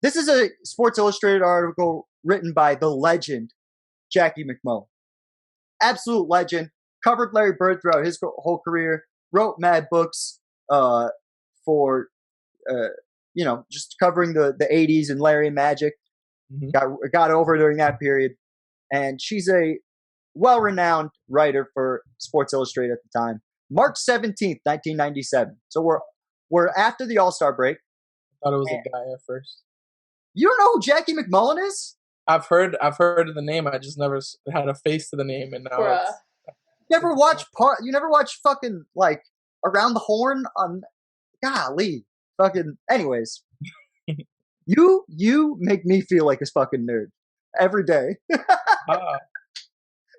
This is a Sports Illustrated article written by the legend, Jackie McMullen. Absolute legend. Covered Larry Bird throughout his whole career. Wrote mad books for, just covering the 80s and Larry and Magic. Mm-hmm. Got over during that period. And she's a well-renowned writer for Sports Illustrated at the time. March 17th, 1997. So we're after the All-Star break. I thought it was a guy at first. You don't know who Jackie McMullen is? I've heard of the name. I just never had a face to the name, and now you never watch fucking like Around the Horn on golly fucking. Anyways, you make me feel like a fucking nerd every day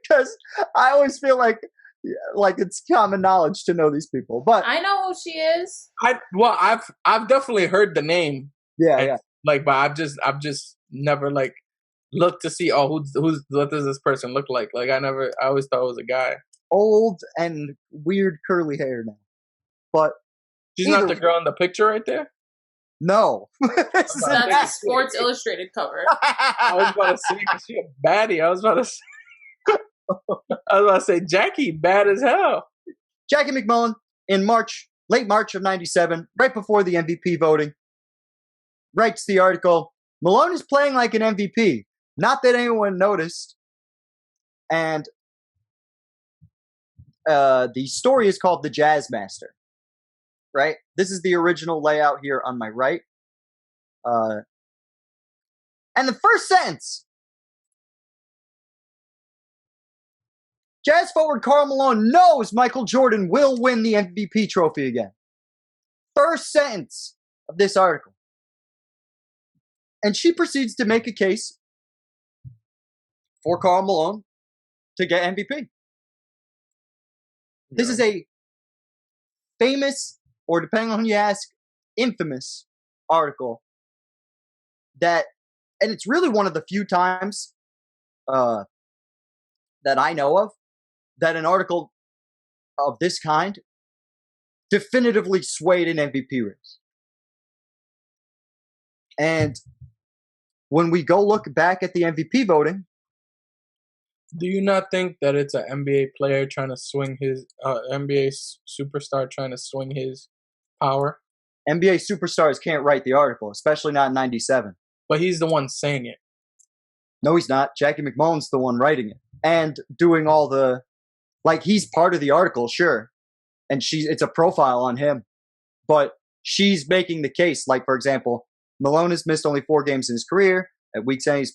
because I always feel like it's common knowledge to know these people. But I know who she is. I've definitely heard the name. Yeah. Like, but I've just never like looked to see what does this person look like? Like I always thought it was a guy. Old and weird curly hair now. But she's not the girl in the picture right there? No. That's a Sports Illustrated cover. I was about to say, is she a baddie? I was about to say Jackie, bad as hell. Jackie McMullen in late March of 97, right before the MVP voting, writes the article, Malone is playing like an MVP. Not that anyone noticed. And the story is called The Jazz Master. Right? This is the original layout here on my right. And the first sentence. Jazz forward Karl Malone knows Michael Jordan will win the MVP trophy again. First sentence of this article. And she proceeds to make a case for Karl Malone to get MVP. This is a famous, or depending on who you ask, infamous article and it's really one of the few times that I know of that an article of this kind definitively swayed an MVP race. And when we go look back at the MVP voting, do you not think that it's an NBA player trying to swing his NBA superstar trying to swing his power? NBA superstars can't write the article, especially not in 97. But he's the one saying it. No, he's not. Jackie McMullen's the one writing it and doing all the, he's part of the article, sure. And it's a profile on him, but she's making the case. Like, for example, Malone has missed only 4 games in his career. At week's end,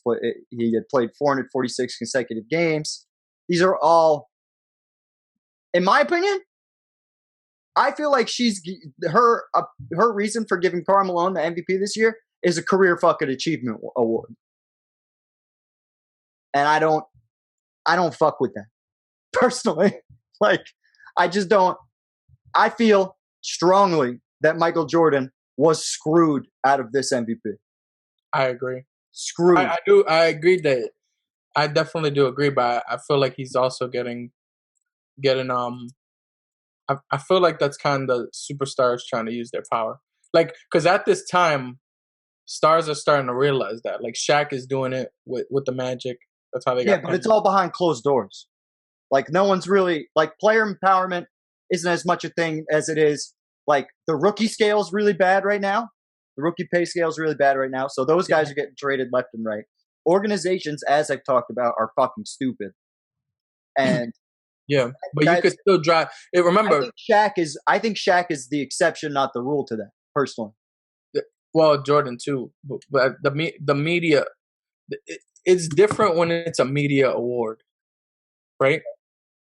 he had played 446 consecutive games. These are all, in my opinion, I feel like her reason for giving Karl Malone the MVP this year is a career fucking achievement award, and I don't fuck with that personally. I just don't. I feel strongly that Michael Jordan was screwed out of this MVP. I agree. Screwed. I do. I agree that I definitely do agree, but I feel like he's also getting. I feel like that's kind of superstars trying to use their power, because at this time, stars are starting to realize that. Like Shaq is doing it with the Magic. That's how they got. Yeah, but it's all behind closed doors. No one's really player empowerment isn't as much a thing as it is. The rookie scale is really bad right now. The rookie pay scale is really bad right now. So those guys are getting traded left and right. Organizations, as I've talked about, are fucking stupid. And yeah, but you could still drive. Remember, I think Shaq is the exception, not the rule to that. Personally, well, Jordan too. But the media, it's different when it's a media award, right?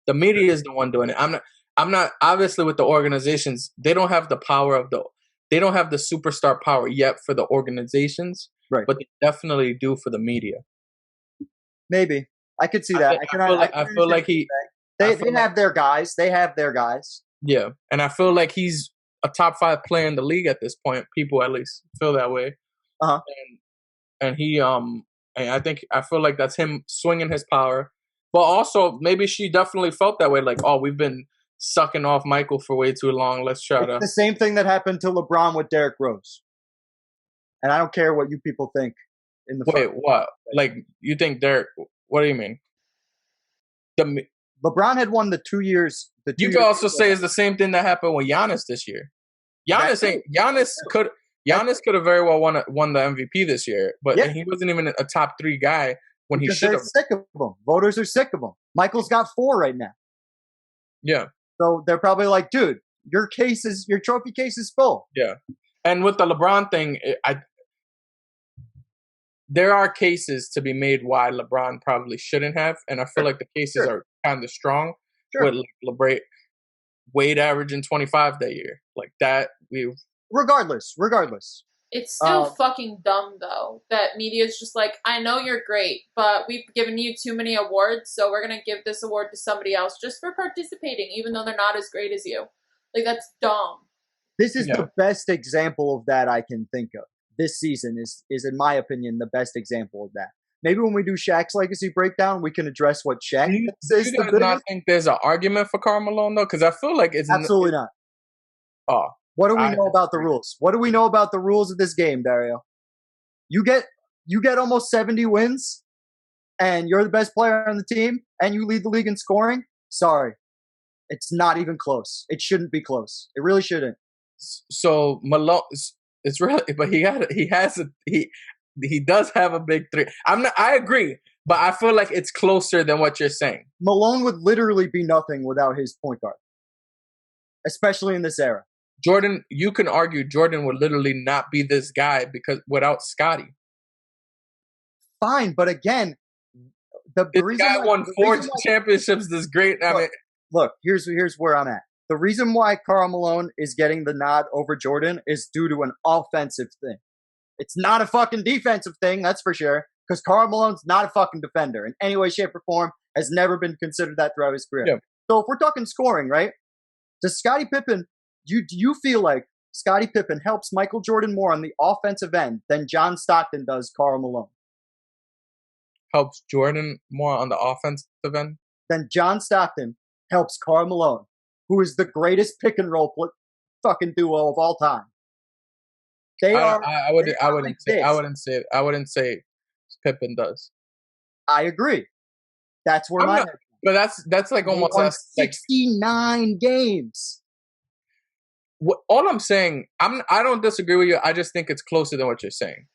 The media is the one doing it. I'm not obviously with the organizations. They don't have the power they don't have the superstar power yet for the organizations, right? But they definitely do for the media. Maybe I could see that. I feel like they have their guys. They have their guys. Yeah, and I feel like he's a top 5 player in the league at this point. People at least feel that way. Uh-huh. And he and I feel like that's him swinging his power. But also maybe she definitely felt that way. We've been sucking off Michael for way too long. Let's try to. The same thing that happened to LeBron with Derrick Rose. And I don't care what you people think in the Wait, what? Like, you think they're... What do you mean? LeBron had won the 2 years. You could also say it's the same thing that happened with Giannis this year. Giannis could have very well won the MVP this year, but he wasn't even a top 3 guy when he should have. Sick of him. Voters are sick of him. Michael's got 4 right now. Yeah. So they're probably like, dude, your trophy case is full. Yeah. And with the LeBron thing, there are cases to be made why LeBron probably shouldn't have, and I feel like the cases are kind of strong. With LeBron, Wade averaging 25 that year, like that. Regardless, it's still fucking dumb though that media's just like, I know you're great, but we've given you too many awards, so we're gonna give this award to somebody else just for participating, even though they're not as great as you. Like, that's dumb. This is the best example of that I can think of. This season is in my opinion, the best example of that. Maybe when we do Shaq's legacy breakdown, we can address what Shaq says. Do you not think there's an argument for Karl Malone, though? Because I feel like it's... Absolutely not. Oh. What do we know about the rules? What do we know about the rules of this game, Dario? You get almost 70 wins, and you're the best player on the team, and you lead the league in scoring? Sorry. It's not even close. It shouldn't be close. It really shouldn't. So Malone... It's really, but he does have a big 3. I agree, but I feel like it's closer than what you're saying. Malone would literally be nothing without his point guard, especially in this era. Jordan, you can argue Jordan would literally not be this guy because without Scottie. Fine, but again, the reason guy won 4 championships. This great. Look, here's where I'm at. The reason why Karl Malone is getting the nod over Jordan is due to an offensive thing. It's not a fucking defensive thing, that's for sure, because Karl Malone's not a fucking defender in any way, shape, or form, has never been considered that throughout his career. Yeah. So if we're talking scoring, right, does Scottie Pippen, do you feel like Scottie Pippen helps Michael Jordan more on the offensive end than John Stockton does Karl Malone? Helps Jordan more on the offensive end? Then John Stockton helps Karl Malone, who is the greatest pick and roll fucking duo of all time. I wouldn't say Pippen does. I agree. That's where but that's like almost 69 games. All I'm saying, I don't disagree with you. I just think it's closer than what you're saying.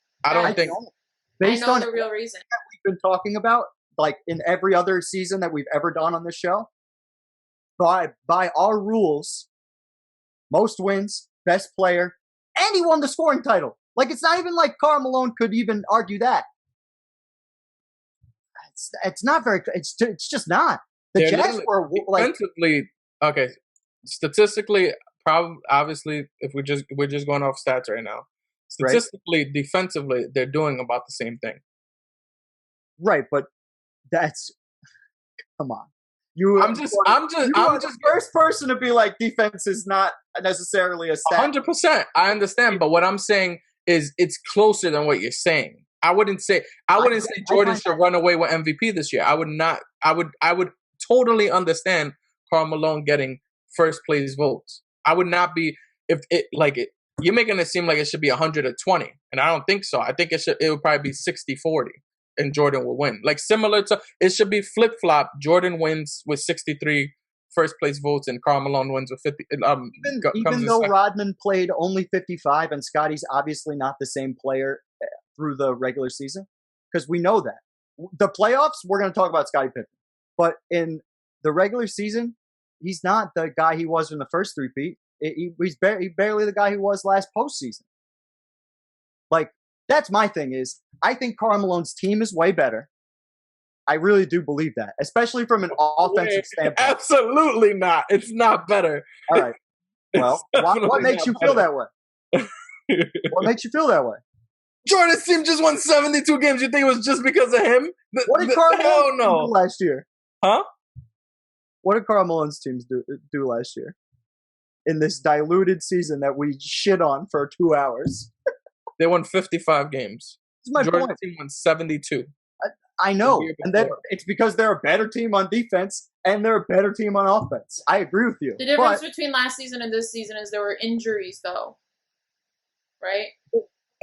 Based on the real reason that we've been talking about, like in every other season that we've ever done on this show. By our rules, most wins, best player, and he won the scoring title. Like, it's not even like Karl Malone could even argue that. It's not very. It's just not. The Jazz were like defensively. Okay, statistically, obviously, if we're just going off stats right now. Statistically, defensively, they're doing about the same thing. Right, but that's come on. I'm just the first person to be like defense is not necessarily a stat. 100%. I understand, but what I'm saying is it's closer than what you're saying. I wouldn't say Jordan should run away with MVP this year. I would not. I would totally understand Karl Malone getting first place votes. I would not be you're making it seem like it should be 120, and I don't think so. I think it would probably be 60-40. And Jordan will win. Like, similar to, it should be flip-flop. Jordan wins with 63 first place votes and Karl Malone wins with 50. Even though Rodman played only 55 and Scottie's obviously not the same player through the regular season, because we know that. The playoffs, we're going to talk about Scottie Pippen. But in the regular season, he's not the guy he was in the first three-peat. He's barely the guy he was last postseason. Like, that's my thing is, I think Karl Malone's team is way better. I really do believe that, especially from an offensive standpoint. Absolutely not. It's not better. All right. Well, what makes you feel that way? What makes you feel that way? Jordan's team just won 72 games. You think it was just because of him? What did Karl Malone do last year? Huh? What did Karl Malone's teams do last year? In this diluted season that we shit on for 2 hours. They won 55 games. Jordan's team won 72. I know. And then it's because they're a better team on defense and they're a better team on offense. I agree with you. The difference between last season and this season is there were injuries, though. Right?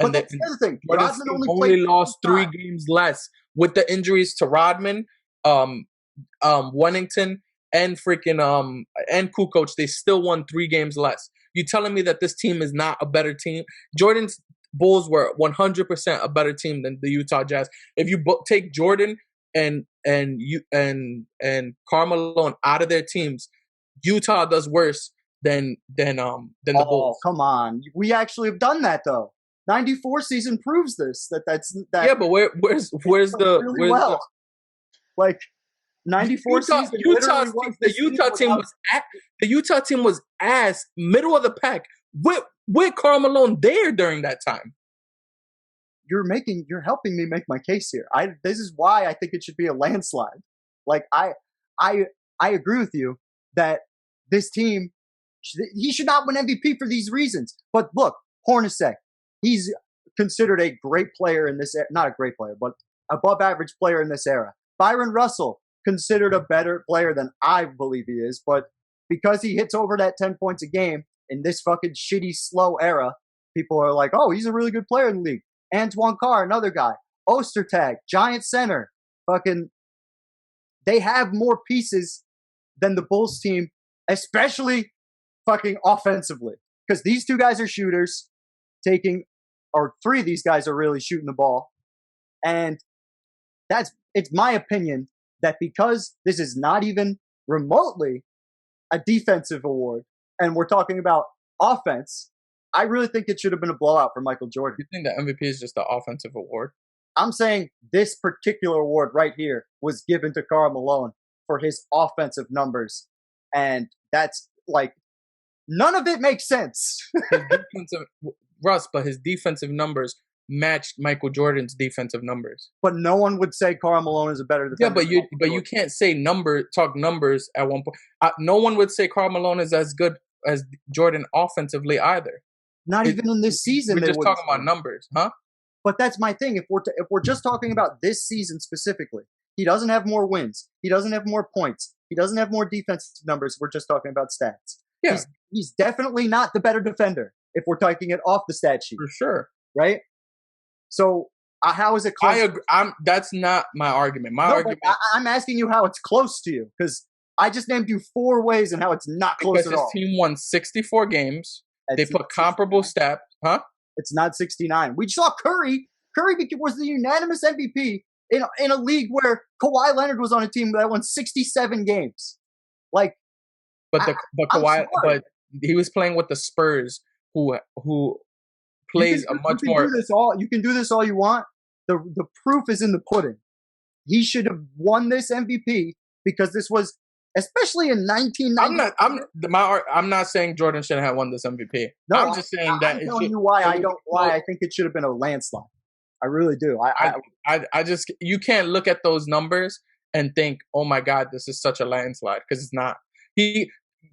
But that's the other thing. Jordan's Rodman team only played lost 3 5. games less with the injuries to Rodman, Wennington, and and Kukoc. They still won 3 games less. You telling me that this team is not a better team? Jordan's Bulls were 100% a better team than the Utah Jazz. If you take Jordan and Karl Malone out of their teams, Utah does worse than the Bulls. Come on. We actually have done that though. 94 season proves this. That's Yeah, but where's the really well. Like 94 season the Utah team was ass, middle of the pack with Karl Malone there during that time. You're helping me make my case here. This is why I think it should be a landslide. Like I agree with you that this team, he should not win MVP for these reasons. But look, Hornacek, he's considered a great player in this, not a great player, but above average player in this era. Byron Russell, considered a better player than I believe he is, but because he hits over that 10 points a game in this fucking shitty, slow era, people are like, oh, he's a really good player in the league. Antoine Carr, another guy. Ostertag, giant center. They have more pieces than the Bulls team, especially fucking offensively. Because these 2 guys are shooters, 3 of these guys are really shooting the ball. And it's my opinion that because this is not even remotely a defensive award, and we're talking about offense, I really think it should have been a blowout for Michael Jordan. You think the MVP is just the offensive award? I'm saying this particular award right here was given to Karl Malone for his offensive numbers. And that's like, none of it makes sense. But his defensive numbers matched Michael Jordan's defensive numbers. But no one would say Karl Malone is a better defender. Yeah, but you can't say talk numbers at one point. No one would say Karl Malone is as good as Jordan offensively either. Not even in this season. We're just talking about numbers, huh? But that's my thing. If we're just talking about this season specifically, he doesn't have more wins. He doesn't have more points. He doesn't have more defensive numbers. We're just talking about stats. Yeah. He's definitely not the better defender if we're taking it off the stat sheet. For sure. Right? So how is it close? I agree. That's not my argument. I'm asking you how it's close to you, because I just named you 4 ways and how it's not close at all. Because his team won 64 games. They put comparable stats. Huh? It's not 69. We saw Curry. Curry was the unanimous MVP in a league where Kawhi Leonard was on a team that won 67 games. Like, but he was playing with the Spurs, who plays a much more. You can do this all you want. The proof is in the pudding. He should have won this MVP because this was, especially in 1990. I'm not saying Jordan shouldn't have won this MVP. No, I'm just saying that. I'm telling you why I think it should have been a landslide. I really do. I just, you can't look at those numbers and think, oh my God, this is such a landslide, because it's not.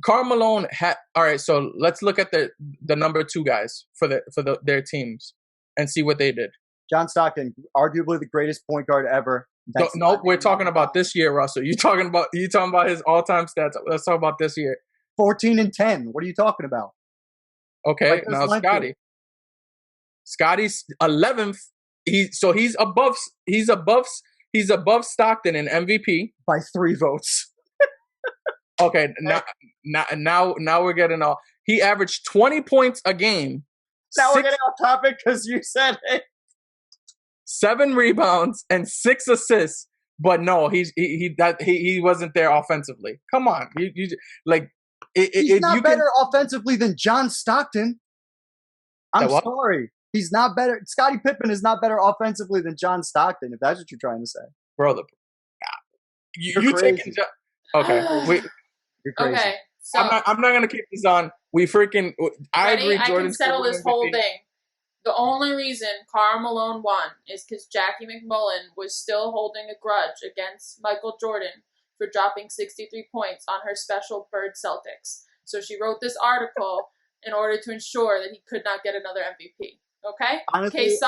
Karl Malone had. All right, so let's look at the number 2 guys for their teams and see what they did. John Stockton, arguably the greatest point guard ever. No, we're talking about this year, Russell. You talking about his all-time stats. Let's talk about this year. 14 and 10. What are you talking about? Okay, now Scotty. Scotty's 11th. He's above Stockton in MVP by 3 votes. Okay, now we're getting all. He averaged 20 points a game. Now we're getting off topic because you said it. 7 rebounds and 6 assists, but no, he wasn't there offensively. Come on, he's not better offensively than John Stockton. I'm sorry, he's not better. Scottie Pippen is not better offensively than John Stockton. If that's what you're trying to say, brother. You taking? Okay, you're crazy. Okay, so I'm not gonna keep this on. I agree. Jordan, I can settle this whole thing. The only reason Karl Malone won is because Jackie McMullen was still holding a grudge against Michael Jordan for dropping 63 points on her special Bird Celtics. So she wrote this article in order to ensure that he could not get another MVP. Okay? Honestly,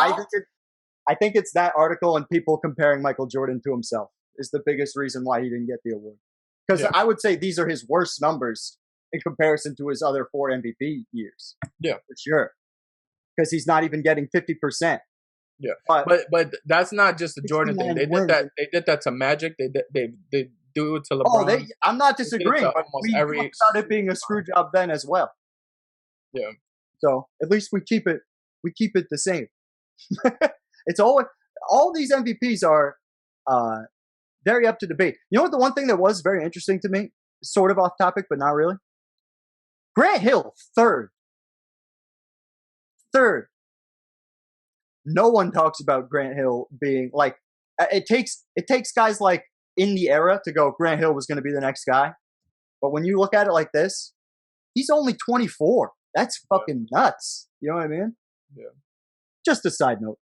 I think it's that article and people comparing Michael Jordan to himself is the biggest reason why he didn't get the award. Because I would say these are his worst numbers in comparison to his other 4 MVP years. Yeah. For sure. because he's not even getting 50%. Yeah, but that's not just the Jordan thing. They did that. They did that to Magic. They do it to LeBron. I'm not disagreeing. But we talked about it being a screw job then as well. Yeah. So at least we keep it the same. It's always all these MVPs are very up to debate. You know what? The one thing that was very interesting to me, sort of off topic, but not really. Grant Hill, third. No one talks about Grant Hill being like. It takes guys like in the era to go. Grant Hill was going to be the next guy, but when you look at it like this, he's only 24. That's fucking nuts. You know what I mean? Yeah. Just a side note.